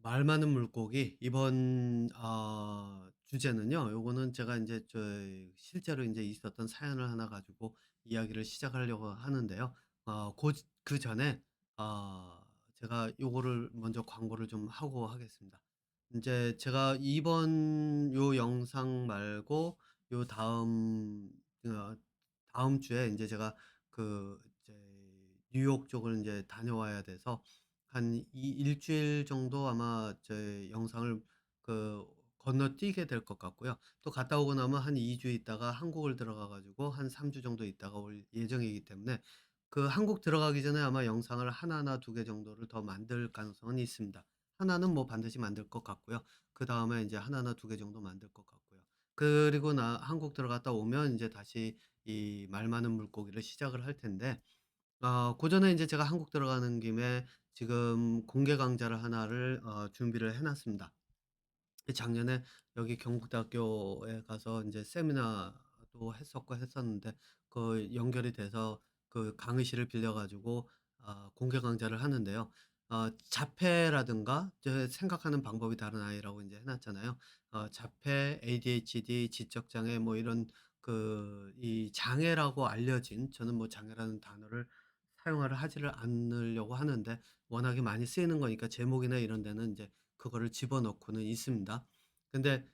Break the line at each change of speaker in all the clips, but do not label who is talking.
말 많은 물고기 이번 주제는요. 요거는 제가 이제 실제로 이제 있었던 사연을 하나 가지고 이야기를 시작하려고 하는데요. 그전에 어 제가 요거를 먼저 광고를 좀 하고 하겠습니다. 이제 제가 이번 요 영상 말고 요 어 다음 주에 이제 제가 이제 뉴욕 쪽을 이제 다녀와야 돼서 한 이 일 주일 정도 아마 제 영상을 그 건너뛰게 될 것 같고요. 또 갔다 오고 나면 한 2주 있다가 한국을 들어가 가지고 한 3주 정도 있다가 올 예정이기 때문에 한국 들어가기 전에 아마 영상을 하나나 두 개 정도를 더 만들 가능성은 있습니다. 하나는 뭐 반드시 만들 것 같고요. 그다음에 이제 하나나 두 개 정도 만들 것 같고요. 그리고 나 한국 들어갔다 오면 이제 다시 이 말 많은 물고기를 시작을 할 텐데 그전에 인제 제가 한국 들어가는 김에 지금 공개 강좌를 하나를 준비를 해 놨습니다. 작년에 여기 경북대학교에 가서 인제 세미나도 했었고 했었는데 연결이 돼서 강의실을 빌려 가지고 공개 강좌를 하는데요. 자폐라든가 생각하는 방법이 다른 아이라고 인제 해 놨잖아요. 자폐, ADHD, 지적 장애 뭐 이런 이 장애라고 알려진, 저는 뭐 장애라는 단어를 사용을 하지를 않으려고 하는데 워낙에 많이 쓰이는 거니까 제목이나 이런 데는 인제 그거를 집어넣고는 있습니다. 근데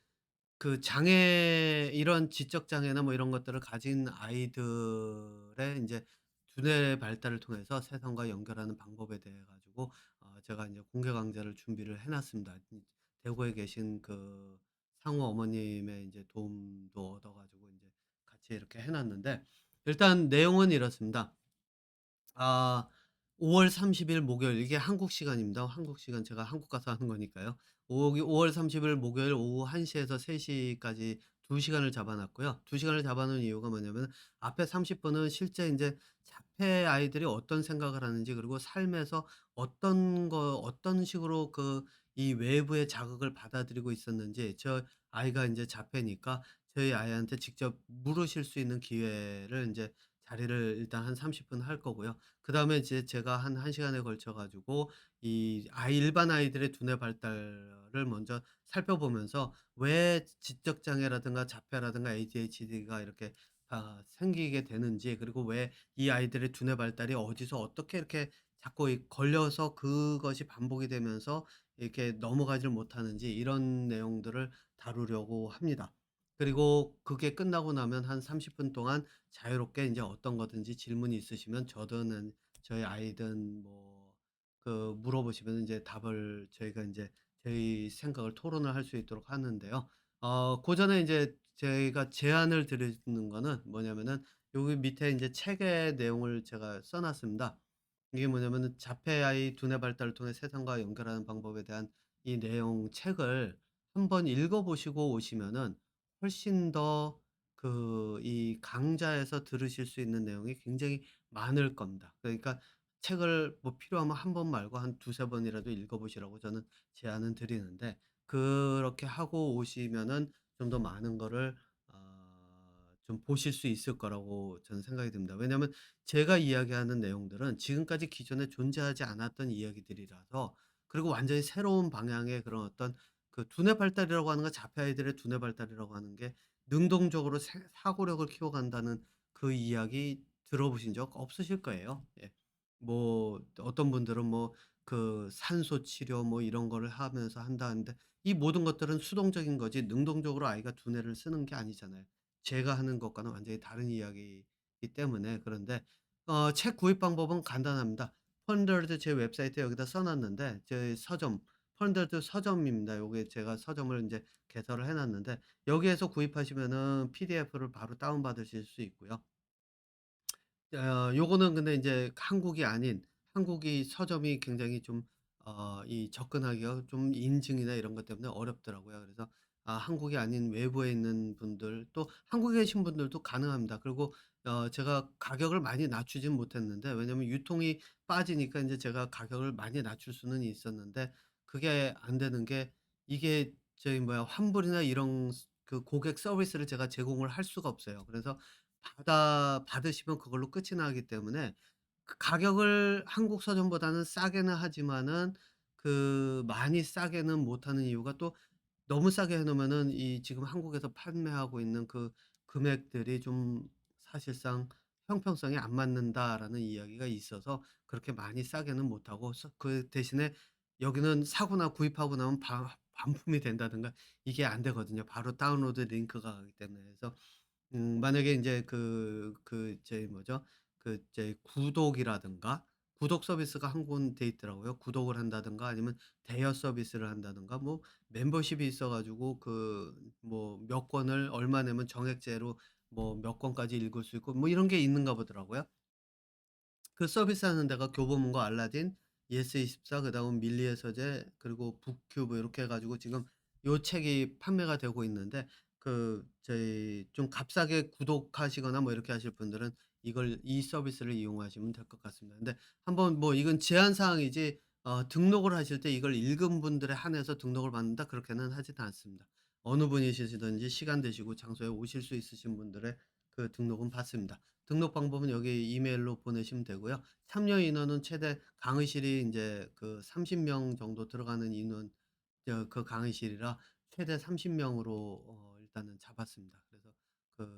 이런 지적 장애나 뭐 이런 것들을 가진 아이들의 인제 두뇌 발달을 통해서 세상과 연결하는 방법에 대해 가지고 제가 인제 공개 강좌를 준비를 해 놨습니다. 대구에 계신 상호 어머님의 인제 도움도 얻어 가지고 인제 같이 이렇게 해 놨는데 일단 내용은 이렇습니다. 아 5월 30일 목요일, 이게 한국 시간입니다. 한국 시간, 제가 한국 가서 하는 거니까요. 5월 30일 목요일 오후 1 시에서 3 시까지 2 시간을 잡아 놨고요. 2 시간을 잡아 놓은 이유가 뭐냐면 앞에 30 분은 실제 인제 자폐 아이들이 어떤 생각을 하는지, 그리고 삶에서 어떤 식으로 이 외부의 자극을 받아들이고 있었는지, 아이가 인제 자폐니까 저희 아이한테 직접 물으실 수 있는 기회를 인제 자리를 일단 한 30분 할 거고요. 그다음에 이제 제가 한 1 시간에 걸쳐 가지고 일반 아이들의 두뇌 발달을 먼저 살펴보면서 왜 지적 장애라든가 자폐라든가 ADHD가 이렇게 생기게 되는지, 그리고 왜 이 아이들의 두뇌 발달이 어디서 어떻게 이렇게 자꾸 걸려서 그것이 반복이 되면서 이렇게 넘어가지를 못하는지, 이런 내용들을 다루려고 합니다. 그리고 그게 끝나고 나면 한 30분 동안 자유롭게 인제 어떤 거든지 질문이 있으시면 저든 저희 아이든 뭐 물어보시면 인제 답을 저희가 인제 저희 생각을 토론을 할 수 있도록 하는데요. 고전에 인제 저희가 제안을 드리는 거는 뭐냐면은 여기 밑에 인제 책의 내용을 제가 써 놨습니다. 이게 뭐냐면은 자폐 아이 두뇌 발달을 통해 세상과 연결하는 방법에 대한 이 내용 책을 한번 읽어 보시고 오시면은 훨씬 더 이 강좌에서 들으실 수 있는 내용이 굉장히 많을 겁니다. 그러니까 책을 뭐 필요하면 한 번 말고 한 두세 번이라도 읽어 보시라고 저는 제안은 드리는데, 그렇게 하고 오시면은 좀 더 많은 거를 좀 보실 수 있을 거라고 저는 생각이 듭니다. 왜냐하면 제가 이야기하는 내용들은 지금까지 기존에 존재하지 않았던 이야기들이라서, 그리고 완전히 새로운 방향의 그런 어떤 두뇌 발달이라고 하는 건, 자폐 아이들의 두뇌 발달이라고 하는 게 능동적으로 사고력을 키워간다는 그 이야기 들어보신 적 없으실 거예요. 예. 뭐 어떤 분들은 뭐 산소 치료 뭐 이런 거를 하면서 한다는데, 이 모든 것들은 수동적인 거지 능동적으로 아이가 두뇌를 쓰는 게 아니잖아요. 제가 하는 것과는 완전히 다른 이야기이기 때문에. 그런데 책 구입 방법은 간단합니다. 펀더드, 제 웹사이트에 여기다 써 놨는데, 제 서점 펀더드 서점입니다. 요게 제가 서점을 인제 개설을 해 놨는데 여기에서 구입하시면은 PDF를 바로 다운 받으실 수 있고요. 요거는 근데 인제 한국이 서점이 굉장히 좀 접근하기가 좀 인증이나 이런 것 때문에 어렵더라고요. 그래서 한국이 아닌 외부에 있는 분들, 또 한국에 계신 분들도 가능합니다. 그리고 제가 가격을 많이 낮추진 못했는데, 왜냐면 유통이 빠지니까 인제 제가 가격을 많이 낮출 수는 있었는데 그게 안 되는 게, 이게 저희 환불이나 이런 고객 서비스를 제가 제공을 할 수가 없어요. 그래서 받으시면 그걸로 끝이 나기 때문에 가격을 한국 서점보다는 싸게는 하지만은 많이 싸게는 못하는 이유가 또 너무 싸게 해 놓으면은 이 지금 한국에서 판매하고 있는 금액들이 좀 사실상 "형평성이 안 맞는다."라는 이야기가 있어서 그렇게 많이 싸게는 못하고 대신에 여기는 사고나 구입하고 나면 반품이 된다든가 이게 안 되거든요. 바로 다운로드 링크가 가기 때문에. 그래서 만약에 인제 저기 뭐죠? 이제 구독이라든가 구독 서비스가 한 군데 있더라고요. 구독을 한다든가 아니면 대여 서비스를 한다든가 뭐 멤버십이 있어 가지고 뭐 몇 권을 얼마 내면 정액제로 뭐 몇 권까지 읽을 수 있고 뭐 이런 게 있는가 보더라고요. 그 서비스 하는 데가 교보문고 알라딘, 예스24 그다음 밀리의 서재 그리고 북큐브 이렇게 해 가지고 지금 요 책이 판매가 되고 있는데 저희 좀 값싸게 구독하시거나 뭐 이렇게 하실 분들은 이 서비스를 이용하시면 될 것 같습니다. 근데 한번 뭐 이건 제한 사항이지 등록을 하실 때 이걸 읽은 분들에 한해서 등록을 받는다 그렇게는 하지는 않습니다. 어느 분이시든지 시간 되시고 장소에 오실 수 있으신 분들의 등록은 받습니다. 등록 방법은 여기 이메일로 보내시면 되고요. 참여 인원은 최대 강의실이 인제 30명 정도 들어가는 인원 강의실이라 최대 30 명으로 일단은 잡았습니다. 그래서 그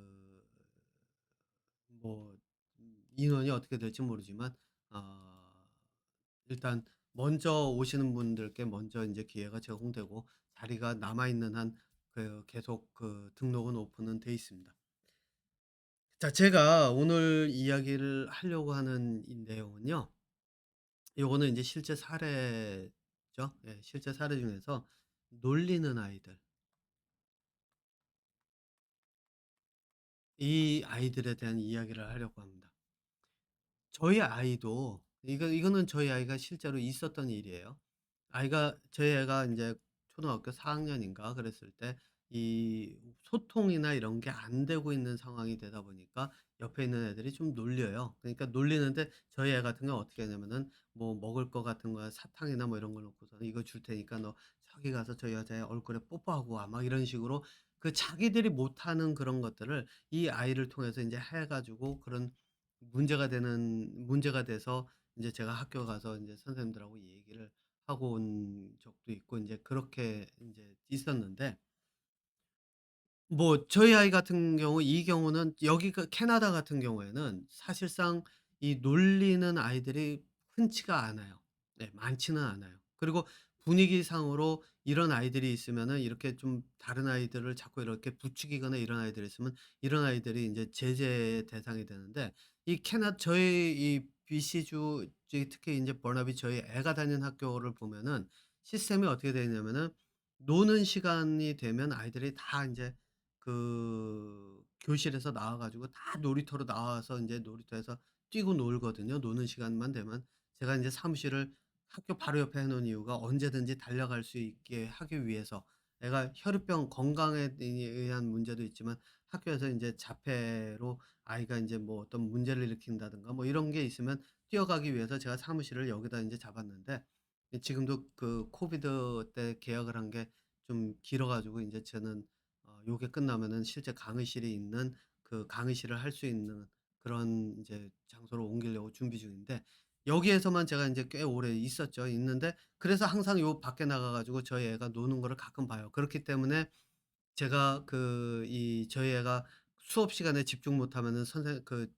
뭐 인원이 어떻게 될지 모르지만 어 일단 먼저 오시는 분들께 먼저 인제 기회가 제공되고 자리가 남아 있는 한 계속 등록은 오픈은 돼 있습니다. 자, 제가 오늘 이야기를 하려고 하는 이 내용은요. 요거는 인제 실제 사례죠. 예, 실제 사례 중에서 놀리는 아이들, 이 아이들에 대한 이야기를 하려고 합니다. 저희 아이도 이거는 저희 아이가 실제로 있었던 일이에요. 저희 애가 인제 초등학교 4 학년인가 그랬을 때 이 소통이나 이런 게 안 되고 있는 상황이 되다 보니까 옆에 있는 애들이 좀 놀려요. 그러니까 놀리는데 저희 애 같은 경우는 어떻게 하냐면은 뭐 먹을 거 같은 거 사탕이나 뭐 이런 걸 놓고서는 "이거 줄 테니까 너 저기 가서 저 여자애 얼굴에 뽀뽀하고 와." 막 이런 식으로 자기들이 못하는 그런 것들을 이 아이를 통해서 인제 해 가지고 그런 문제가 돼서 인제 제가 학교 가서 인제 선생님들하고 얘기를 하고 온 적도 있고 인제 그렇게 인제 있었는데 뭐 저희 아이 같은 경우 이 경우는 여기가 캐나다 같은 경우에는 사실상 이 놀리는 아이들이 흔치가 않아요. 네, 많지는 않아요. 그리고 분위기상으로 이런 아이들이 있으면은 이렇게 좀 다른 아이들을 자꾸 이렇게 부추기거나 이런 아이들이 있으면 이런 아이들이 인제 제재의 대상이 되는데 저희 이 BC주 특히 인제 버나비 저희 애가 다니는 학교를 보면은 시스템이 어떻게 되어 있냐면은 노는 시간이 되면 아이들이 다 인제 교실에서 나와 가지고 다 놀이터로 나와서 인제 놀이터에서 뛰고 놀거든요, 노는 시간만 되면. 제가 인제 사무실을 학교 바로 옆에 해 놓은 이유가 언제든지 달려갈 수 있게 하기 위해서. 애가 혈유병 건강에 의한 문제도 있지만 학교에서 인제 자폐로 아이가 인제 뭐 어떤 문제를 일으킨다든가 뭐 이런 게 있으면 뛰어가기 위해서 제가 사무실을 여기다 인제 잡았는데 지금도 코비드 때 계약을 한 게 좀 길어 가지고 인제 저는 요게 끝나면은 실제 강의실이 있는 강의실을 할 수 있는 그런 이제 장소로 옮기려고 준비 중인데 여기에서만 제가 인제 꽤 오래 있었죠. 있는데 그래서 항상 요 밖에 나가 가지고 저희 애가 노는 거를 가끔 봐요. 그렇기 때문에 제가 저희 애가 수업 시간에 집중 못하면은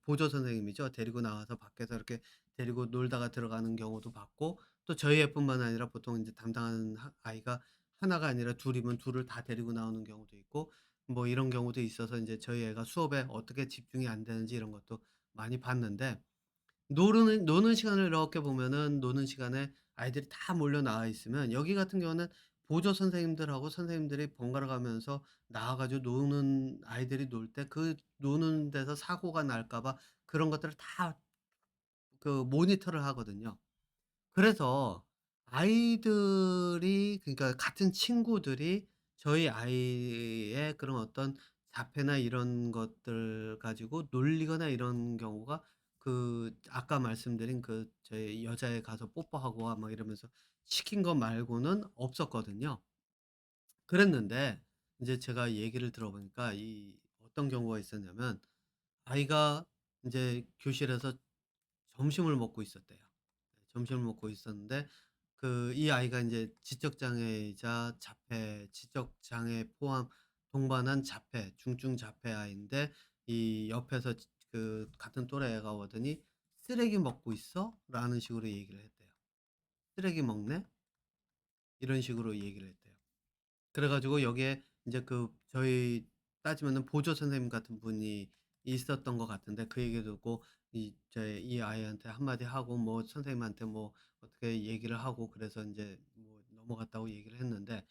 보조 선생님이죠. 데리고 나와서 밖에서 이렇게 데리고 놀다가 들어가는 경우도 봤고 또 저희 애뿐만 아니라 보통 인제 담당하는 아이가 하나가 아니라 둘 이면 둘을 다 데리고 나오는 경우도 있고 뭐 이런 경우도 있어서 인제 저희 애가 수업에 어떻게 집중이 안 되는지 이런 것도 많이 봤는데 노는 시간을 이렇게 보면은 노는 시간에 아이들이 다 몰려 나와 있으면 여기 같은 경우는 보조 선생님들하고 선생님들이 번갈아 가면서 나와 가지고 노는 아이들이 놀 때 노는 데서 사고가 날까 봐 그런 것들을 다 모니터를 하거든요. 그래서 아이들이 그러니까 같은 친구들이 저희 아이의 그런 어떤 자폐나 이런 것들 가지고 놀리거나 이런 경우가 아까 말씀드린 저희 여자애 가서 뽀뽀하고 와 막 이러면서 시킨 거 말고는 없었거든요. 그랬는데 인제 제가 얘기를 들어보니까 어떤 경우가 있었냐면 아이가 인제 교실에서 점심을 먹고 있었대요. 네, 점심을 먹고 있었는데 이 아이가 인제 지적 장애이자 지적 장애 포함 동반한 중증 자폐 아이인데 이 옆에서 같은 또래 애가 오더니 "쓰레기 먹고 있어?"라는 식으로 얘기를 했대요. "쓰레기 먹네?" 이런 식으로 얘기를 했대요. 그래 가지고 여기에 인제 저희 따지면은 보조 선생님 같은 분이 있었던 것 같은데 그 얘기 듣고 이 아이한테 한마디 하고 뭐 선생님한테 뭐 어떻게 얘기를 하고 그래서 인제 뭐 넘어갔다고 얘기를 했는데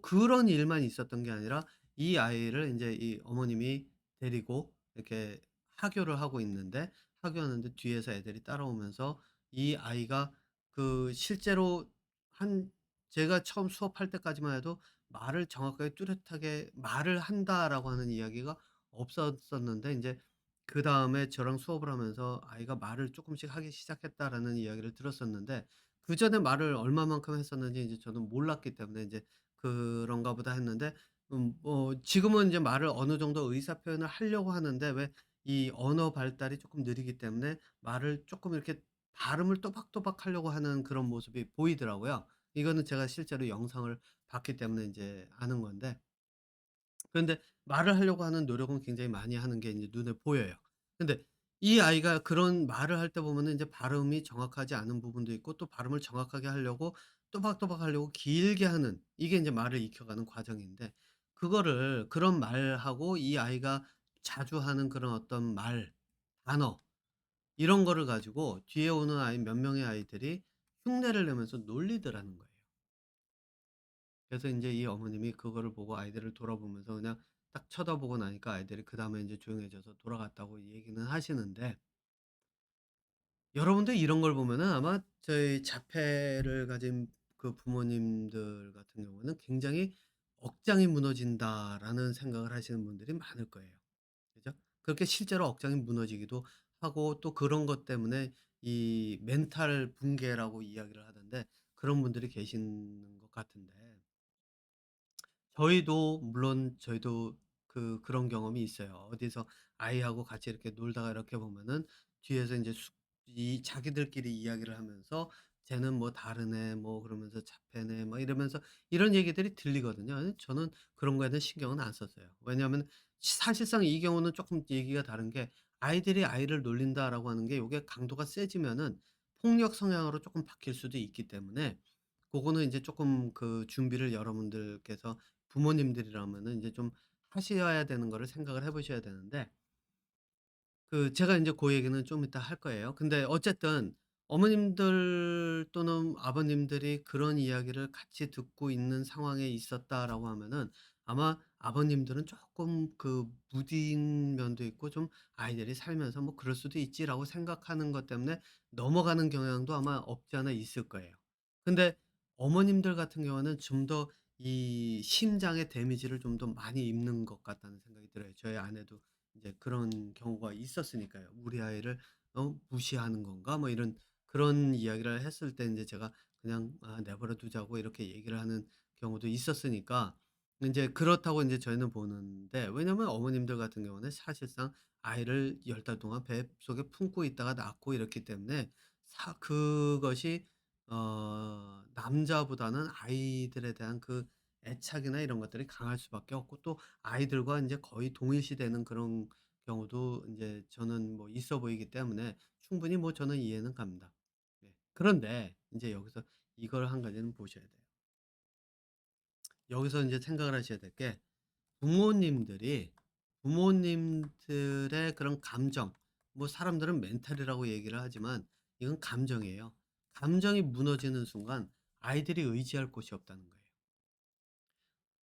그런 일만 있었던 게 아니라 이 아이를 인제 이 어머님이 데리고 이렇게 하교를 하고 있는데 하교하는데 뒤에서 애들이 따라오면서 이 아이가 실제로 한 제가 처음 수업할 때까지만 해도 말을 정확하게 뚜렷하게 "말을 한다."라고 하는 이야기가 없었었는데 인제 그다음에 저랑 수업을 하면서 "아이가 말을 쪼끔씩 하기 시작했다."라는 이야기를 들었었는데 그전에 말을 얼마만큼 했었는지 인제 저는 몰랐기 때문에 인제 '그런가 보다.' 했는데 지금은 이제 말을 어느 정도 의사 표현을 하려고 하는데 왜 이 언어 발달이 쪼끔 느리기 때문에 말을 쪼끔 이렇게 발음을 또박또박 하려고 하는 그런 모습이 보이더라고요. 이거는 제가 실제로 영상을 봤기 때문에 인제 아는 건데 그런데 말을 하려고 하는 노력은 굉장히 많이 하는 게 인제 눈에 보여요. 근데 이 아이가 그런 말을 할 때 보면은 인제 발음이 정확하지 않은 부분도 있고 또 발음을 정확하게 하려고 또박또박 하려고 길게 하는 이게 인제 말을 익혀가는 과정인데 그런 말하고 이 아이가 자주 하는 그런 어떤 단어 이런 거를 가지고 뒤에 오는 몇 명의 아이들이 흉내를 내면서 놀리더라는 거예요. 그래서 인제 이 어머님이 그거를 보고 아이들을 돌아보면서 그냥 딱 쳐다보고 나니까 아이들이 그다음에 인제 조용해져서 돌아갔다고 얘기는 하시는데 여러분들 이런 걸 보면은 아마 저희 자폐를 가진 부모님들 같은 경우는 굉장히 '억장이 무너진다.'라는 생각을 하시는 분들이 많을 거예요. 그죠? 그렇게 실제로 억장이 무너지기도 하고 또 그런 것 때문에 이 멘탈 붕괴라고 이야기를 하던데 그런 분들이 계시는 것 같은데 저희도 그런 경험이 있어요. 어디서 아이하고 같이 이렇게 놀다가 이렇게 보면은 뒤에서 인제 자기들끼리 이야기를 하면서 "쟤는 뭐 다르네." 뭐 그러면서 "자폐네." 막 이러면서 이런 얘기들이 들리거든요. 저는 그런 거에는 신경은 안 썼어요. 왜냐하면 사실상 이 경우는 쪼끔 얘기가 다른 게 아이들이 아이를 놀린다라고 하는 게 요게 강도가 세지면은 폭력 성향으로 쪼끔 바뀔 수도 있기 때문에 고거는 인제 쪼끔 준비를 여러분들께서 부모님들이라면은 인제 좀 하셔야 되는 거를 생각을 해 보셔야 되는데 제가 인제 얘기는 좀 이따 할 거예요. 근데 어쨌든 어머님들 또는 아버님들이 그런 이야기를 같이 듣고 있는 상황에 있었다라고 하면은 아마 아버님들은 쪼끔 무딘 면도 있고 좀 '아이들이 살면서 뭐 그럴 수도 있지.'라고 생각하는 것 때문에 넘어가는 경향도 아마 없지 않아 있을 거예요. 근데 어머님들 같은 경우는 좀 더 이 심장의 데미지를 좀 더 많이 입는 것 같다는 생각이 들어요. 저희 아내도 이제 그런 경우가 있었으니까요. '우리 아이를 무시하는 건가?' 뭐 그런 이야기를 했을 때 인제 제가 그냥 "아 내버려 두자."고 이렇게 얘기를 하는 경우도 있었으니까 인제 그렇다고 인제 저희는 보는데 왜냐면 어머님들 같은 경우는 사실상 아이를 10달 동안 뱃속에 품고 있다가 낳고 이렇기 때문에 그것이 남자보다는 아이들에 대한 애착이나 이런 것들이 강할 수밖에 없고 또 아이들과 인제 거의 동일시되는 그런 경우도 인제 저는 뭐 있어 보이기 때문에 충분히 뭐 저는 이해는 갑니다. 네. 그런데 인제 여기서 이걸 한 가지는 보셔야 돼요. 여기서 인제 생각을 하셔야 될 게 부모님들이 부모님들의 그런 감정 뭐 사람들은 멘탈이라고 얘기를 하지만 이건 감정이에요. 감정이 무너지는 순간 아이들이 의지할 곳이 없다는 거예요.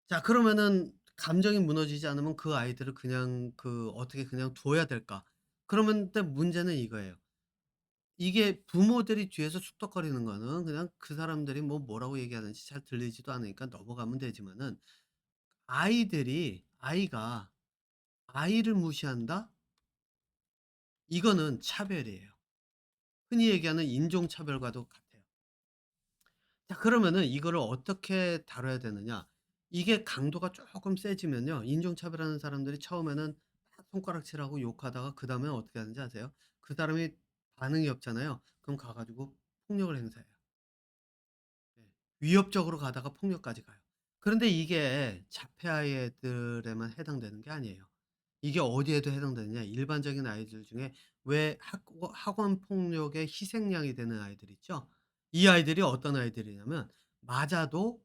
자 그러면은 감정이 무너지지 않으면 그 아이들을 그냥 어떻게 그냥 둬야 될까? 그러면 또 문제는 이거예요. 이게 부모들이 뒤에서 쑥덕거리는 거는 그냥 그 사람들이 뭐라고 얘기하는지 잘 들리지도 않으니까 넘어가면 되지만은 아이가 아이를 무시한다? 이거는 차별이에요. 흔히 얘기하는 인종차별과도 같아요. 자 그러면은 이거를 어떻게 다뤄야 되느냐. 이게 강도가 쪼끔 세지면요. 인종차별하는 사람들이 처음에는 막 손가락질하고 욕하다가 그다음에 어떻게 하는지 아세요? 그 사람이 반응이 없잖아요. 그럼 가 가지고 폭력을 행사해요. 위협적으로 가다가 폭력까지 가요. 그런데 이게 자폐 아이들에만 해당되는 게 아니에요. 이게 어디에도 해당되느냐, 일반적인 아이들 중에 왜 학원 폭력의 희생양이 되는 아이들 있죠. 이 아이들이 어떤 아이들이냐면 맞아도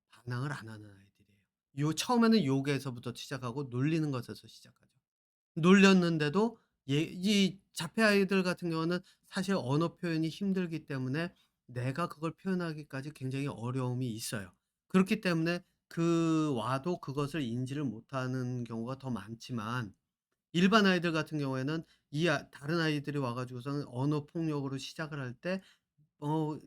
반항을 안 하는 아이들이에요. 처음에는 욕에서부터 시작하고 놀리는 것에서 시작하죠. 놀렸는데도 이 자폐 아이들 같은 경우는 사실 언어 표현이 힘들기 때문에 내가 그걸 표현하기까지 굉장히 어려움이 있어요. 그렇기 때문에 와도 그것을 인지를 못하는 경우가 더 많지만, 일반 아이들 같은 경우에는 다른 아이들이 와 가지고서는 언어 폭력으로 시작을 할 때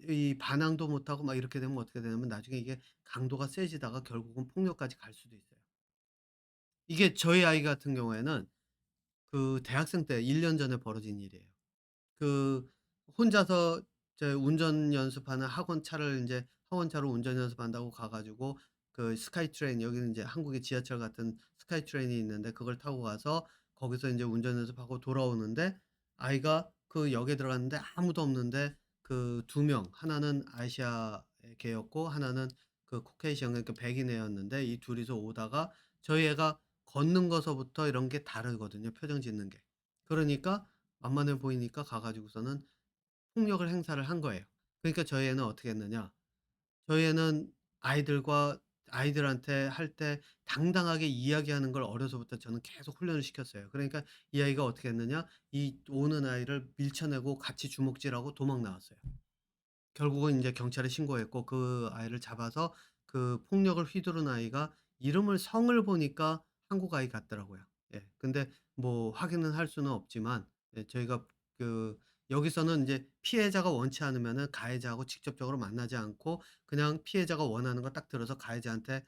이 반항도 못하고 막 이렇게 되면 어떻게 되냐면 나중에 이게 강도가 세지다가 결국은 폭력까지 갈 수도 있어요. 이게 저희 아이 같은 경우에는 대학생 때 1년 전에 벌어진 일이에요. 그 혼자서 운전 연습하는 학원차를 인제 학원차로 운전 연습한다고 가 가지고 스카이트레인, 여기는 인제 한국의 지하철 같은 스카이트레인이 있는데 그걸 타고 가서 거기서 인제 운전 연습하고 돌아오는데, 아이가 역에 들어갔는데 아무도 없는데 두 명, 하나는 아시아의 개였고 하나는 코케이션, 그러니까 백인 애였는데 이 둘이서 오다가 저희 애가 걷는 거서부터 이런 게 다르거든요, 표정 짓는 게. 그러니까 만만해 보이니까 가 가지고서는 폭력을 행사를 한 거예요. 그러니까 저희 애는 어떻게 했느냐. 저희 애는 아이들과 아이들한테 할 때 당당하게 이야기하는 걸 어려서부터 저는 계속 훈련을 시켰어요. 그러니까 이 아이가 어떻게 했느냐. 이 오는 아이를 밀쳐내고 같이 주먹질하고 도망 나왔어요. 결국은 인제 경찰에 신고했고 그 아이를 잡아서 폭력을 휘두른 아이가 성을 보니까 한국 아이 같더라고요. 예. 근데 뭐 확인은 할 수는 없지만, 저희가 그 여기서는 인제 피해자가 원치 않으면은 가해자하고 직접적으로 만나지 않고 그냥 피해자가 원하는 거 딱 들어서 가해자한테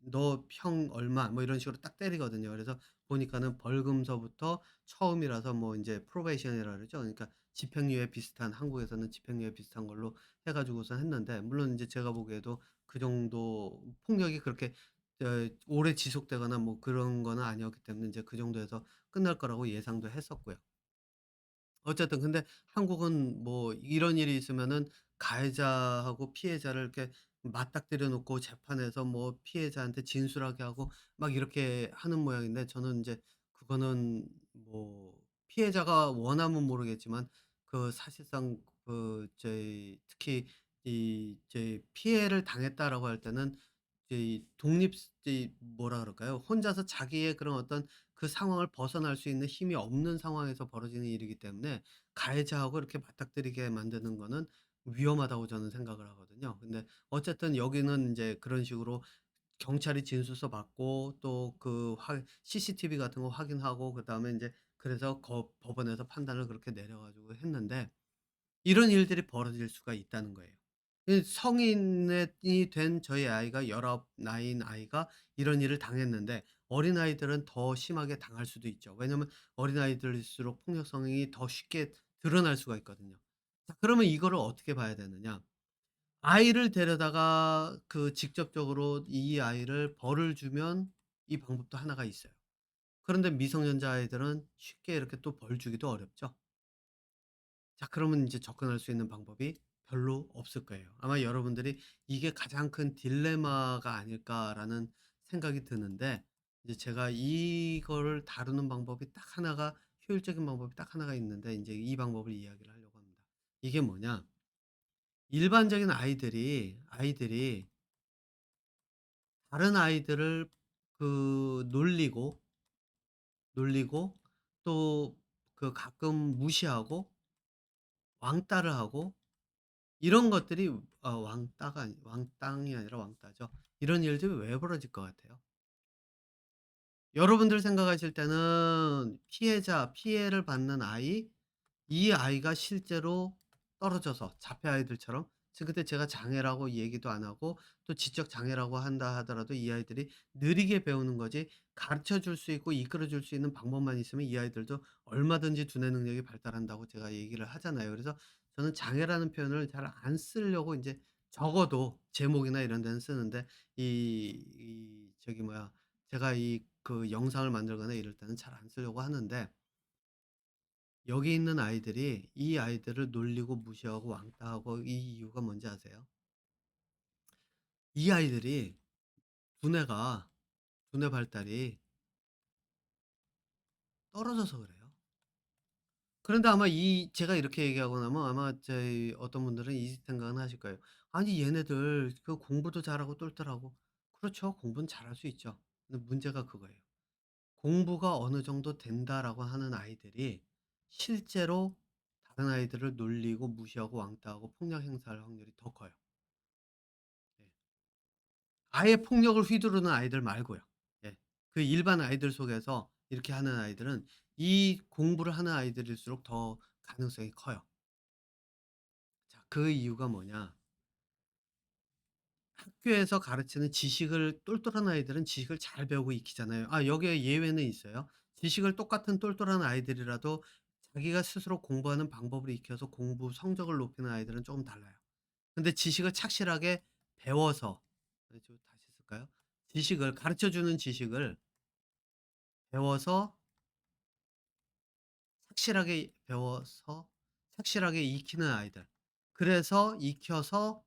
"너 형 얼마." 뭐 이런 식으로 딱 때리거든요. 그래서 보니까는 벌금서부터 처음이라서 뭐 인제 프로베이션이라 그러죠. 그러니까 집행유예 비슷한, 한국에서는 집행유예 비슷한 걸로 해 가지고선 했는데, 물론 인제 제가 보기에도 그 정도 폭력이 그렇게 오래 지속되거나 뭐 그런 거는 아니었기 때문에 인제 그 정도에서 끝날 거라고 예상도 했었고요. 어쨌든 근데 한국은 뭐 이런 일이 있으면은 가해자하고 피해자를 이렇게 맞닥뜨려 놓고 재판에서 뭐 피해자한테 진술하게 하고 막 이렇게 하는 모양인데, 저는 인제 그거는 뭐 피해자가 원하면 모르겠지만 사실상 특히 피해를 당했다라고 할 때는 이 독립 뭐라 그럴까요? 혼자서 자기의 그런 어떤 상황을 벗어날 수 있는 힘이 없는 상황에서 벌어지는 일이기 때문에 가해자하고 이렇게 맞닥뜨리게 만드는 거는 위험하다고 저는 생각을 하거든요. 근데 어쨌든 여기는 인제 그런 식으로 경찰이 진술서 받고 또 CCTV 같은 거 확인하고 그다음에 인제 그래서 법원에서 판단을 그렇게 내려 가지고 했는데, 이런 일들이 벌어질 수가 있다는 거예요. 성인이 된 저희 아이가 19 나이인 아이가 이런 일을 당했는데 어린아이들은 더 심하게 당할 수도 있죠. 왜냐면 어린아이들일수록 폭력 성향이 더 쉽게 드러날 수가 있거든요. 자, 그러면 이거를 어떻게 봐야 되느냐. 아이를 데려다가 직접적으로 이 아이를 벌을 주면 이 방법도 하나가 있어요. 그런데 미성년자 아이들은 쉽게 이렇게 또 벌 주기도 어렵죠. 자, 그러면 인제 접근할 수 있는 방법이 별로 없을 거예요. 아마 여러분들이 '이게 가장 큰 딜레마가 아닐까.'라는 생각이 드는데, 이제 제가 이거를 다루는 방법이 딱 하나가, 효율적인 방법이 딱 하나가 있는데 인제 이 방법을 이야기를 하려고 합니다. 이게 뭐냐, 일반적인 아이들이 다른 아이들을 놀리고 또 가끔 무시하고 왕따를 하고 이런 것들이 왕땅이 아니라 왕따죠. 이런 일들이 왜 벌어질 것 같아요? 여러분들 생각하실 때는 피해를 받는 아이, 이 아이가 실제로 떨어져서 자폐 아이들처럼, 지금 그때 제가 장애라고 얘기도 안 하고 또 지적 장애라고 한다 하더라도 이 아이들이 느리게 배우는 거지, 가르쳐 줄 수 있고 이끌어 줄 수 있는 방법만 있으면 이 아이들도 얼마든지 두뇌 능력이 발달한다고 제가 얘기를 하잖아요. 그래서 저는 장애라는 표현을 잘 안 쓰려고 인제 적어도 제목이나 이런 데는 쓰는데, 저기 뭐야, 제가 영상을 만들거나 이럴 때는 잘 안 쓰려고 하는데, 여기 있는 아이들이 이 아이들을 놀리고 무시하고 왕따하고 이 이유가 뭔지 아세요? 이 아이들이 두뇌가 두뇌 발달이 떨어져서 그래요. 그런데 아마 이 제가 이렇게 얘기하고 나면 아마 저희 어떤 분들은 이 생각은 하실 거예요. '아니 얘네들 그 공부도 잘하고 똘똘하고.' 그렇죠. 공부는 잘할 수 있죠. 근데 문제가 그거예요. 공부가 어느 정도 된다라고 하는 아이들이 실제로 다른 아이들을 놀리고 무시하고 왕따하고 폭력 행사할 확률이 더 커요. 예. 아예 폭력을 휘두르는 아이들 말고요. 예. 그 일반 아이들 속에서 이렇게 하는 아이들은 이 공부를 하는 아이들일수록 더 가능성이 커요. 자, 그 이유가 뭐냐? 학교에서 가르치는 지식을 똘똘한 아이들은 지식을 잘 배우고 익히잖아요. 아, 여기에 예외는 있어요. 지식을 똑같은 똘똘한 아이들이라도 자기가 스스로 공부하는 방법을 익혀서 공부 성적을 높이는 아이들은 조금 달라요. 근데 지식을 착실하게 배워서 좀 다시 쓸까요? 지식을 가르쳐 주는 지식을 배워서 착실하게 익히는 아이들. 그래서 익혀서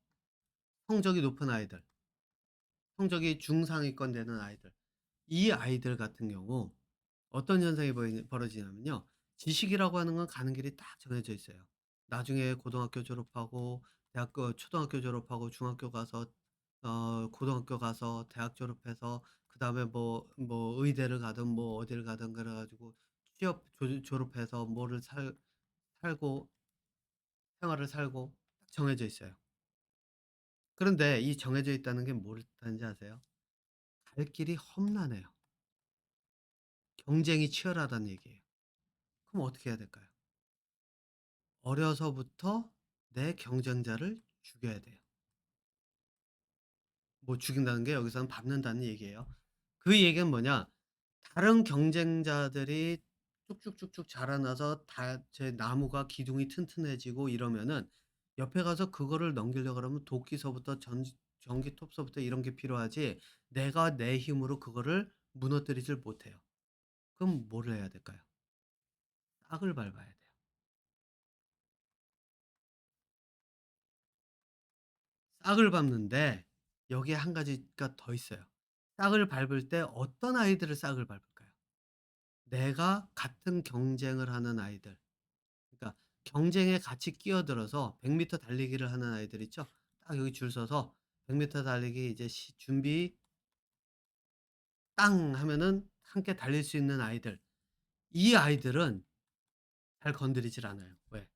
성적이 높은 아이들, 성적이 중상위권 되는 아이들. 이 아이들 같은 경우 어떤 현상이 벌어지냐면요. 지식이라고 하는 건 가는 길이 딱 정해져 있어요. 나중에 고등학교 졸업하고 초등학교 졸업하고 중학교 가서 고등학교 가서 대학 졸업해서 그다음에 의대를 가든 뭐 어디를 가든 그래 가지고 취업 졸업해서 뭐를 살고 생활을 살고 딱 정해져 있어요. 그런데 이 정해져 있다는 게 뭘 뜻하는지 아세요? 갈 길이 험난해요. 경쟁이 치열하다는 얘기예요. 그럼 어떻게 해야 될까요? 어려서부터 내 경쟁자를 죽여야 돼요. 뭐 죽인다는 게 여기서는 밟는다는 얘기예요. 그 얘기는 뭐냐? 다른 경쟁자들이 쭉쭉쭉쭉 자라나서 다 제 나무가 기둥이 튼튼해지고 이러면은 옆에 가서 그거를 넘기려고 그러면 도끼서부터 전 전기톱서부터 이런 게 필요하지 내가 내 힘으로 그거를 무너뜨리질 못해요. 그럼 뭐를 해야 될까요? 싹을 밟아야 돼요. 싹을 밟는데 여기에 한 가지가 더 있어요. 싹을 밟을 때 어떤 아이들을 싹을 밟을까요? 내가 같은 경쟁을 하는 아이들. 그러니까 경쟁에 같이 끼어들어서 100 미터 달리기를 하는 아이들 있죠? 딱 여기 줄 서서 100 미터 달리기 이제 준비 땅 하면은 함께 달릴 수 있는 아이들. 이 아이들은 잘 건드리질 않아요. 왜?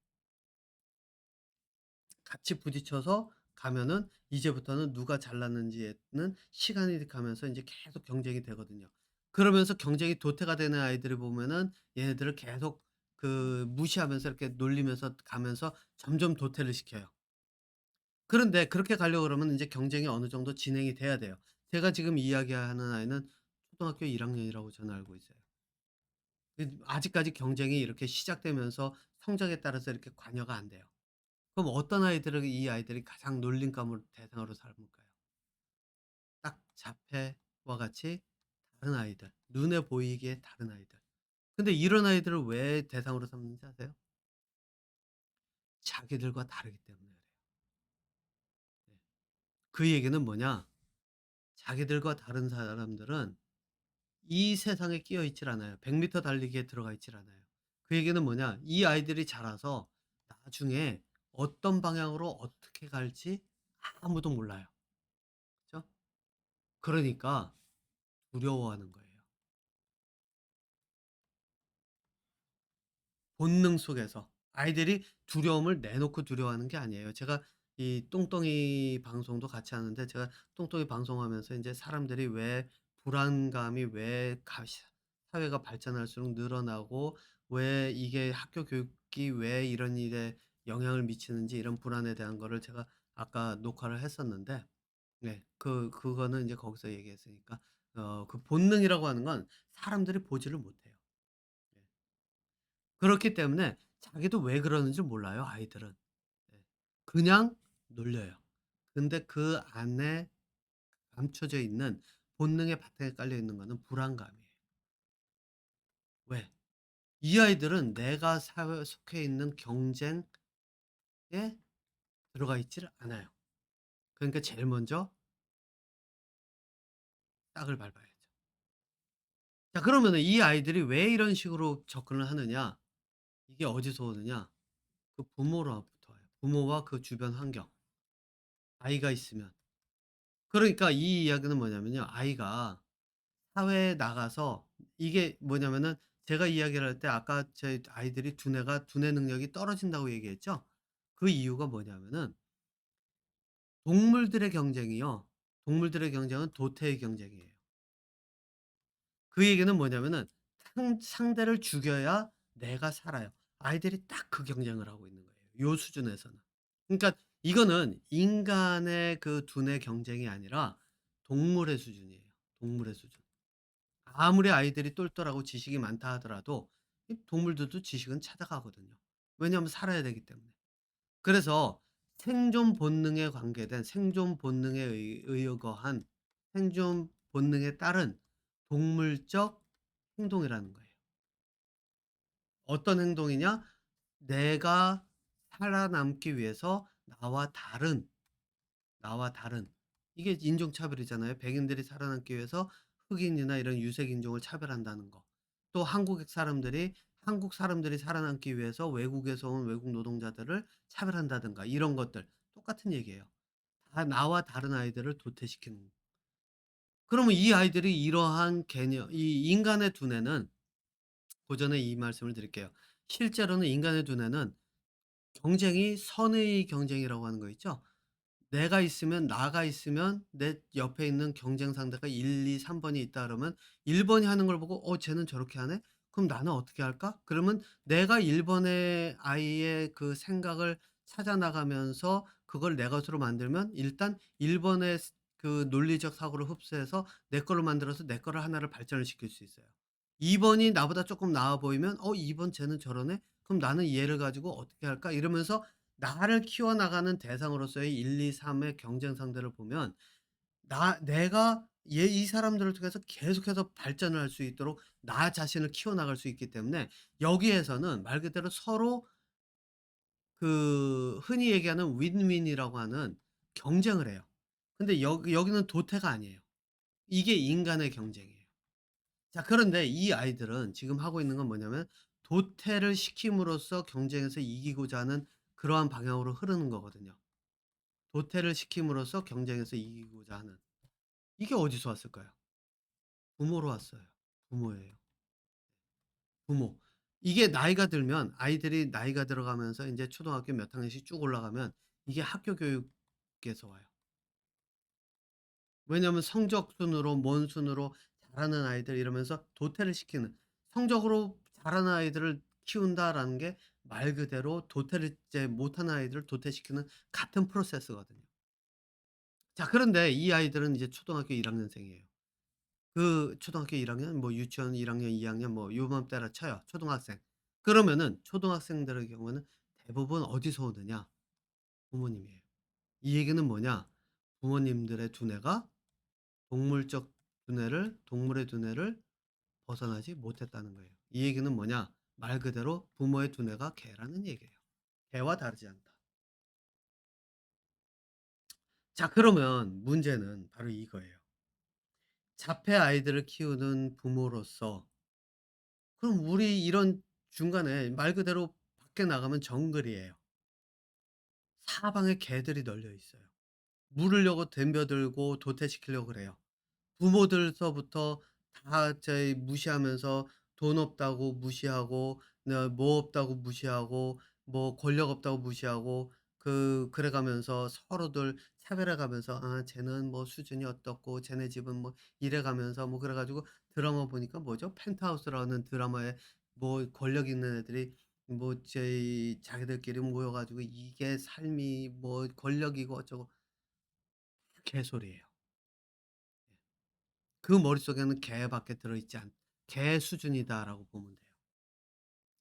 같이 부딪혀서 가면은 이제부터는 누가 잘났는지에는 시간이 가면서 인제 계속 경쟁이 되거든요. 그러면서 경쟁이 도태가 되는 아이들을 보면은 얘네들을 계속 무시하면서 이렇게 놀리면서 가면서 점점 도태를 시켜요. 그런데 그렇게 가려고 그러면 인제 경쟁이 어느 정도 진행이 돼야 돼요. 제가 지금 이야기하는 아이는 초등학교 1 학년이라고 저는 알고 있어요. 아직까지 경쟁이 이렇게 시작되면서 성적에 따라서 이렇게 관여가 안 돼요. 그럼 어떤 아이들을 이 아이들이 가장 놀림감을 대상으로 삼을까요? 딱 자폐와 같이 다른 아이들, 눈에 보이기에 다른 아이들. 근데 이런 아이들을 왜 대상으로 삼는지 아세요? 자기들과 다르기 때문에 그래요. 네. 그 얘기는 뭐냐? 자기들과 다른 사람들은 이 세상에 끼어 있질 않아요. 100 미터 달리기에 들어가 있질 않아요. 그 얘기는 뭐냐? 이 아이들이 자라서 나중에 어떤 방향으로 어떻게 갈지 아무도 몰라요. 그죠? 그러니까 두려워하는 거예요. 본능 속에서. 아이들이 두려움을 내놓고 두려워하는 게 아니에요. 제가 이 똥덩이 방송도 같이 하는데 제가 똥덩이 방송하면서 인제 사람들이 왜 불안감이 왜 사회가 발전할수록 늘어나고 왜 이게 학교 교육이 왜 이런 일에 영향을 미치는지 이런 불안에 대한 거를 제가 아까 녹화를 했었는데 네 그거는 인제 거기서 얘기했으니까 그 본능이라고 하는 건 사람들이 보지를 못해요. 네. 그렇기 때문에 자기도 왜 그러는지 몰라요, 아이들은. 네. 그냥 놀려요. 근데 그 안에 감춰져 있는 본능의 바탕에 깔려 있는 거는 불안감이에요. 왜? 이 아이들은 내가 사회에 속해 있는 경쟁에 들어가 있지를 않아요. 그러니까 제일 먼저 싹을 밟아야죠. 자, 그러면은 이 아이들이 왜 이런 식으로 접근을 하느냐? 이게 어디서 오느냐? 그 부모로부터 와요. 부모와 그 주변 환경. 아이가 있으면. 그러니까 이 이야기는 뭐냐면요. 아이가 사회에 나가서 이게 뭐냐면은 제가 이야기를 할 때 아까 제 아이들이 두뇌 능력이 떨어진다고 얘기했죠. 그 이유가 뭐냐면은 동물들의 경쟁이요. 동물들의 경쟁은 도태의 경쟁이에요. 그 얘기는 뭐냐면은 상대를 죽여야 내가 살아요. 아이들이 딱 그 경쟁을 하고 있는 거예요, 요 수준에서는. 그러니까 이거는 인간의 그 두뇌 경쟁이 아니라 동물의 수준이에요, 동물의 수준. 아무리 아이들이 똘똘하고 지식이 많다 하더라도 이 동물들도 지식은 찾아가거든요. 왜냐하면 살아야 되기 때문에. 그래서 생존 본능에 관계된 생존 본능에 의거한 생존 본능에 따른 동물적 행동이라는 거예요. 어떤 행동이냐? 내가 살아남기 위해서 나와 다른 이게 인종차별이잖아요. 백인들이 살아남기 위해서 흑인이나 이런 유색 인종을 차별한다는 거. 또 한국 사람들이 살아남기 위해서 외국에서 온 외국 노동자들을 차별한다든가 이런 것들 똑같은 얘기예요. 다 나와 다른 아이들을 도태시키는 거. 그러면 이 아이들이 이러한 개념 이 인간의 두뇌는 그 전에 이 말씀을 드릴게요. 실제로는 인간의 두뇌는 경쟁이 선의 경쟁이라고 하는 거 있죠? 나가 있으면 내 옆에 있는 경쟁 상대가 1, 2, 3 번이 있다 그러면 1 번이 하는 걸 보고 '어 쟤는 저렇게 하네. 그럼 나는 어떻게 할까?' 그러면 내가 1 번의 아이의 그 생각을 찾아 나가면서 그걸 내 것으로 만들면 일단 1 번의 그 논리적 사고를 흡수해서 내 걸로 만들어서 내 거를 하나를 발전을 시킬 수 있어요. 2 번이 나보다 쪼끔 나아 보이면 '어 2번 쟤는 저러네. 그럼 나는 얘를 가지고 어떻게 할까?' 이러면서 나를 키워나가는 대상으로서의 1, 2, 3의 경쟁 상대를 보면 내가 이 사람들을 통해서 계속해서 발전을 할 수 있도록 나 자신을 키워나갈 수 있기 때문에 여기에서는 말 그대로 서로 그 흔히 얘기하는 윈윈이라고 하는 경쟁을 해요. 근데 여기는 도태가 아니에요. 이게 인간의 경쟁이에요. 자, 그런데 이 아이들은 지금 하고 있는 건 뭐냐면 도태를 시킴으로써 경쟁에서 이기고자 하는 그러한 방향으로 흐르는 거거든요. 도태를 시킴으로써 경쟁에서 이기고자 하는. 이게 어디서 왔을까요? 부모로 왔어요. 부모예요. 부모. 이게 나이가 들면 아이들이 나이가 들어가면서 인제 초등학교 몇 학년씩 쭉 올라가면 이게 학교 교육에서 와요. 왜냐하면 성적 순으로 뭔 순으로 잘하는 아이들 이러면서 도태를 시키는 성적으로 잘하는 아이들을 키운다라는 게 말 그대로 도태를 이제 못하는 아이들을 도태시키는 같은 프로세스거든요. 자, 그런데 이 아이들은 이제 초등학교 1 학년생이에요. 그 초등학교 1 학년 뭐 유치원 1 학년 2 학년 뭐 요맘때라 쳐요. 초등학생. 그러면은 초등학생들의 경우에는 대부분 어디서 오느냐? 부모님이에요. 이 얘기는 뭐냐? 부모님들의 두뇌가 동물의 두뇌를 벗어나지 못했다는 거예요. 이 얘기는 뭐냐? 말 그대로 부모의 두뇌가 개라는 얘기예요. 개와 다르지 않다. 자, 그러면 문제는 바로 이거예요. 자폐 아이들을 키우는 부모로서 그럼 우리 이런 중간에 말 그대로 밖에 나가면 정글이에요. 사방에 개들이 널려 있어요. 물으려고 덤벼들고 도태시키려고 그래요. 부모들서부터 다 저희 무시하면서 돈 없다고 무시하고 뭐 없다고 무시하고 뭐 권력 없다고 무시하고 그래 가면서 서로들 차별해 가면서 '아 쟤는 뭐 수준이 어떻고 쟤네 집은 뭐' 이래 가면서 뭐 그래 가지고 드라마 보니까 뭐죠? 펜트하우스라는 드라마에 뭐 권력 있는 애들이 뭐 자기들끼리 모여 가지고 이게 삶이 뭐 권력이고 어쩌고 개소리예요. 그 머릿속에는 개밖에 들어있지 않 '개 수준이다.'라고 보면 돼요.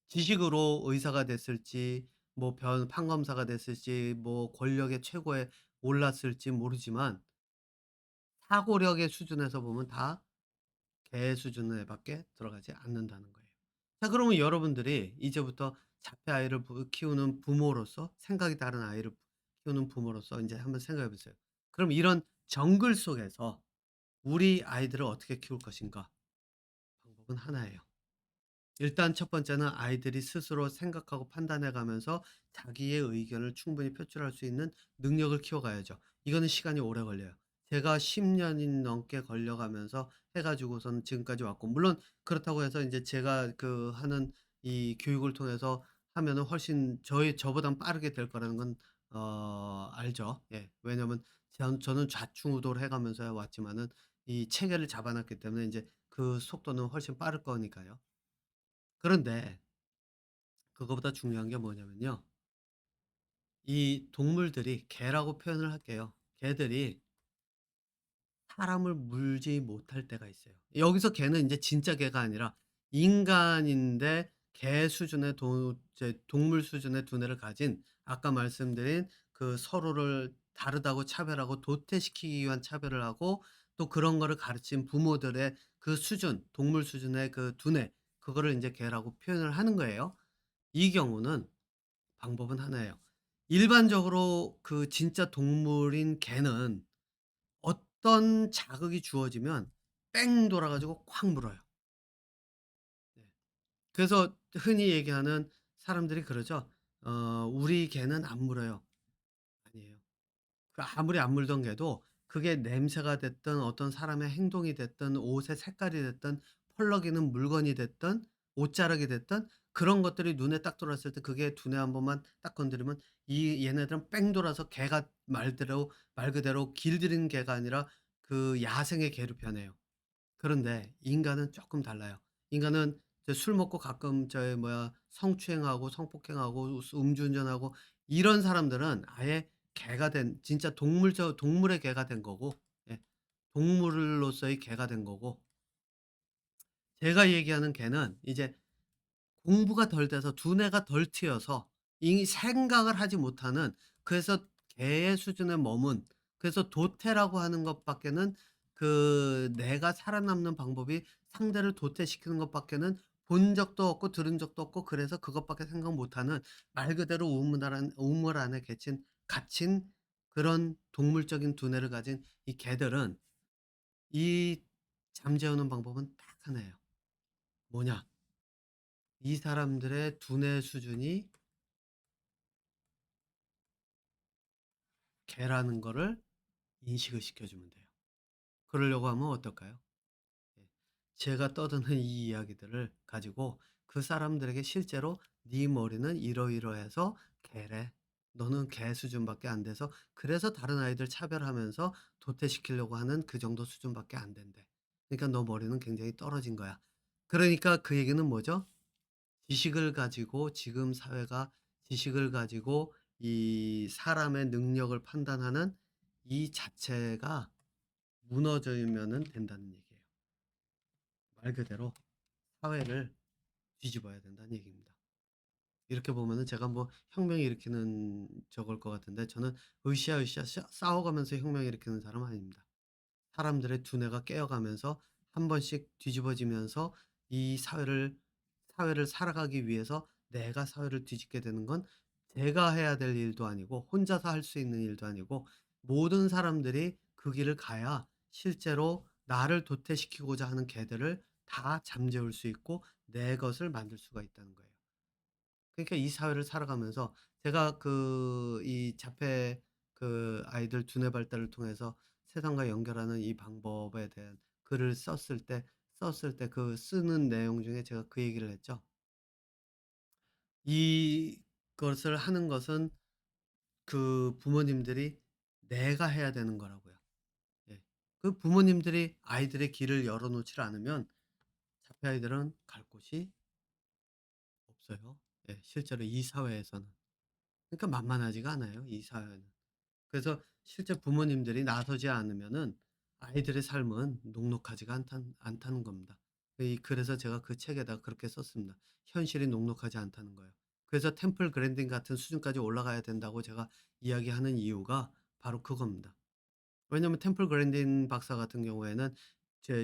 지식으로 의사가 됐을지 뭐 판검사가 됐을지 뭐 권력의 최고에 올랐을지 모르지만 사고력의 수준에서 보면 다 개 수준에 밖에 들어가지 않는다는 거예요. 자, 그러면 여러분들이 이제부터 자폐 아이를 키우는 부모로서, 생각이 다른 아이를 키우는 부모로서 인제 한번 생각해 보세요. 그럼 이런 정글 속에서 우리 아이들을 어떻게 키울 것인가? 방법은 하나예요. 일단 첫 번째는 아이들이 스스로 생각하고 판단해 가면서 자기의 의견을 충분히 표출할 수 있는 능력을 키워가야죠. 이거는 시간이 오래 걸려요. 제가 10 년이 넘게 걸려가면서 해 가지고서는 지금까지 왔고, 물론 그렇다고 해서 인제 제가 그 하는 이 교육을 통해서 하면은 훨씬 저보단 빠르게 될 거라는 건 알죠. 예. 왜냐면 저는 좌충우돌 해 가면서 왔지만은 이 체계를 잡아 놨기 때문에 인제 그 속도는 훨씬 빠를 거니까요. 그런데 그거보다 중요한 게 뭐냐면요. 이 동물들이, 개라고 표현을 할게요. 개들이 사람을 물지 못할 때가 있어요. 여기서 개는 인제 진짜 개가 아니라 인간인데 개 수준의 이제 동물 수준의 두뇌를 가진, 아까 말씀드린 그 서로를 다르다고 차별하고 도태시키기 위한 차별을 하고, 또 그런 거를 가르친 부모들의 그 수준, 동물 수준의 그 두뇌, 그거를 인제 개라고 표현을 하는 거예요. 이 경우는 방법은 하나예요. 일반적으로 그 진짜 동물인 개는 어떤 자극이 주어지면 뺑 돌아 가지고 콱 물어요. 네. 그래서 흔히 얘기하는, 사람들이 그러죠. "우리 개는 안 물어요." 아니에요. 그 아무리 안 물던 개도 그게 냄새가 됐든 어떤 사람의 행동이 됐든 옷의 색깔이 됐든 펄럭이는 물건이 됐든 옷자락이 됐든, 그런 것들이 눈에 딱 들어왔을 때 그게 두뇌 한 번만 딱 건드리면 얘네들은 뺑 돌아서, 개가 말 그대로 길들인 개가 아니라 그 야생의 개로 변해요. 그런데 인간은 쪼끔 달라요. 인간은 술 먹고 가끔 성추행하고 성폭행하고 음주운전하고, 이런 사람들은 아예 개가 된, 진짜 동물의 개가 된 거고, 예, 동물로서의 개가 된 거고, 제가 얘기하는 개는 이제 공부가 덜 돼서 두뇌가 덜 트여서 이 생각을 하지 못하는, 그래서 개의 수준에 머문, 그래서 도태라고 하는 것밖에는, 그 내가 살아남는 방법이 상대를 도태시키는 것밖에는 본 적도 없고 들은 적도 없고, 그래서 그것밖에 생각 못 하는, 말 그대로 우물 안에 갇힌 그런 동물적인 두뇌를 가진 이 개들은, 이 잠재우는 방법은 딱 하나예요. 뭐냐? 이 사람들의 두뇌 수준이 개라는 거를 인식을 시켜주면 돼요. 그러려고 하면 어떨까요? 예. 제가 떠드는 이 이야기들을 가지고 그 사람들에게 실제로 "네 머리는 이러이러해서 개래. 너는 개 수준밖에 안 돼서 그래서 다른 아이들 차별하면서 도태시키려고 하는 그 정도 수준밖에 안 된대. 그러니까 너 머리는 굉장히 떨어진 거야." 그러니까 그 얘기는 뭐죠? 지식을 가지고, 지금 사회가 지식을 가지고 이 사람의 능력을 판단하는 이 자체가 무너지면은 된다는 얘기예요. 말 그대로 사회를 뒤집어야 된다는 얘기입니다. 이렇게 보면은 제가 뭐 혁명 일으키는 저걸 것 같은데, 저는 으쌰으쌰 싸워가면서 혁명 일으키는 사람은 아닙니다. 사람들의 두뇌가 깨어가면서 한 번씩 뒤집어지면서 이 사회를 살아가기 위해서, 내가 사회를 뒤집게 되는 건 제가 해야 될 일도 아니고 혼자서 할 수 있는 일도 아니고, 모든 사람들이 그 길을 가야 실제로 나를 도태시키고자 하는 개들을 다 잠재울 수 있고 내 것을 만들 수가 있다는 거예요. 그러니까 이 사회를 살아가면서 제가 이 자폐 아이들 두뇌 발달을 통해서 세상과 연결하는 이 방법에 대한 글을 썼을 때 그 쓰는 내용 중에 제가 그 얘기를 했죠. 이것을 하는 것은 그 부모님들이 내가 해야 되는 거라고요. 예. 그 부모님들이 아이들의 길을 열어 놓질 않으면 자폐 아이들은 갈 곳이 없어요. 예. 실제로 이 사회에서는. 그러니까 만만하지가 않아요, 이 사회는. 그래서 실제 부모님들이 나서지 않으면은 아이들의 삶은 녹록하지가 않다는 겁니다. 그래서 제가 그 책에다가 그렇게 썼습니다. 현실이 녹록하지 않다는 거예요. 그래서 템플 그랜딩 같은 수준까지 올라가야 된다고 제가 이야기하는 이유가 바로 그겁니다. 왜냐하면 템플 그랜딘 박사 같은 경우에는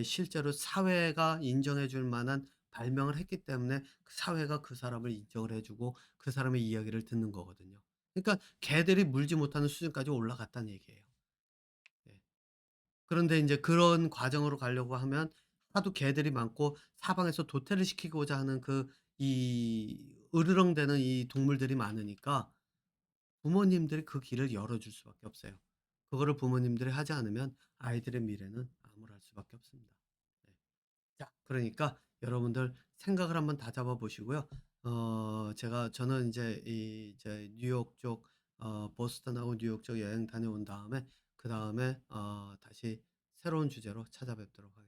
실제로 사회가 인정해 줄 만한 발명을 했기 때문에 그 사회가 그 사람을 인정을 해 주고 그 사람의 이야기를 듣는 거거든요. 그러니까 개들이 물지 못하는 수준까지 올라갔다는 얘기예요. 예. 그런데 인제 그런 과정으로 가려고 하면 하도 개들이 많고 사방에서 도태를 시키고자 하는 이 으르렁대는 이 동물들이 많으니까 부모님들이 그 길을 열어줄 수밖에 없어요. 그거를 부모님들이 하지 않으면 아이들의 미래는 암울할 수밖에 없습니다. 네. 자, 그러니까 여러분들 생각을 한번 다잡아 보시고요. 저는 이제 뉴욕 쪽 보스턴하고 뉴욕 쪽 여행 다녀온 다음에 그다음에 다시 새로운 주제로 찾아뵙도록 하겠습니다.